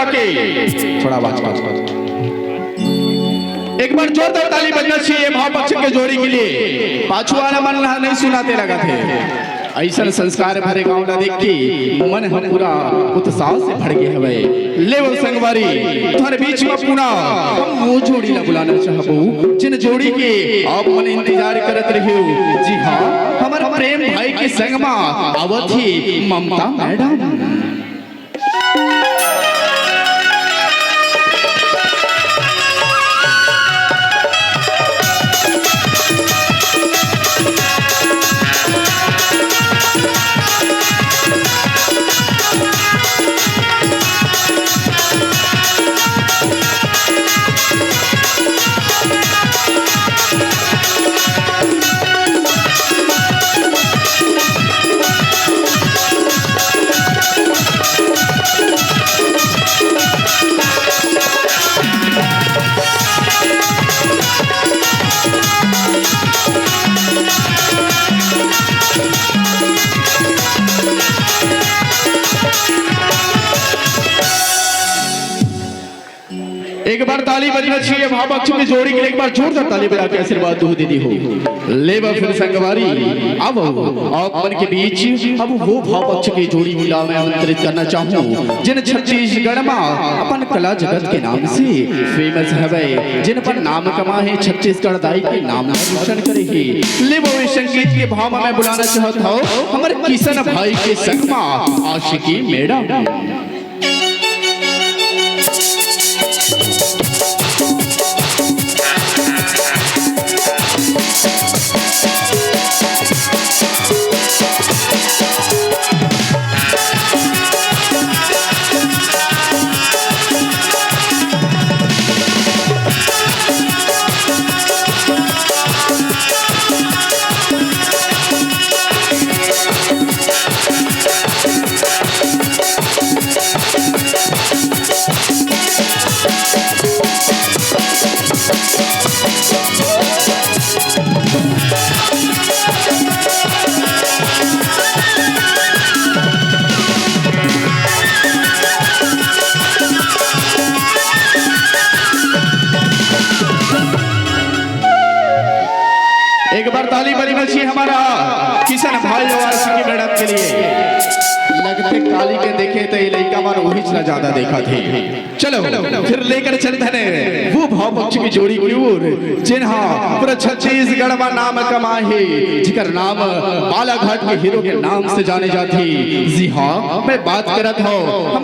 बजा के थोड़ा आवाज एक बार जोरदार ताली बजना चाहिए भाव पक्ष के जोड़ी के लिए। पाछू वाला मन नहीं सुनाते लगा थे। ऐसा संस्कार भरे गाँव ना देख के मन हम पूरा उत्साह से भर गए हवे। ले वो संगवारी तुम्हारे बीच में पुना हम वो जोड़ी ला बुलाना चाहबो जिन जोड़ी के आप मन इंतजार करत रहियो। जी हाँ, हमारा प्रेम भाई के संग में आवत ही ममता मैडम। एक बार ताली बजना चाहिए भाव पक्ष की जोड़ी के लिए। एक बार जोरदार ताली बजा के आशीर्वाद दो दीदी हो। ले फिर संगवारी अब अपन के बीच अब वो भाव पक्ष की जोड़ी मिला मैं आमंत्रित करना चाहूँ जिन छत्तीसगढ़ में अपन कला जगत के नाम से फेमस है, जिन पर नाम कमा है छत्तीसगढ़ दाई के नाम रोशन करे है। ले वो संगीत के भाव में बुलाना चाहता हूँ हमारे किशन भाई के संग में आशिकी मैडम। एक बार ताली बड़ी मछी हमारा किशन भाई और आशिकी मैडम के लिए। लगते काली के देखे तो ये लड़का मार वही चला ज्यादा देखा थे। चलो फिर लेकर चलते हैं वो भाव पक्ष की जोड़ी की ओर जिन हाँ पूरा छत्तीसगढ़ में नाम कमाए है, जिकर नाम बालाघाट के हीरो के नाम से जाने जाती। जी हाँ, मैं बात करत हूँ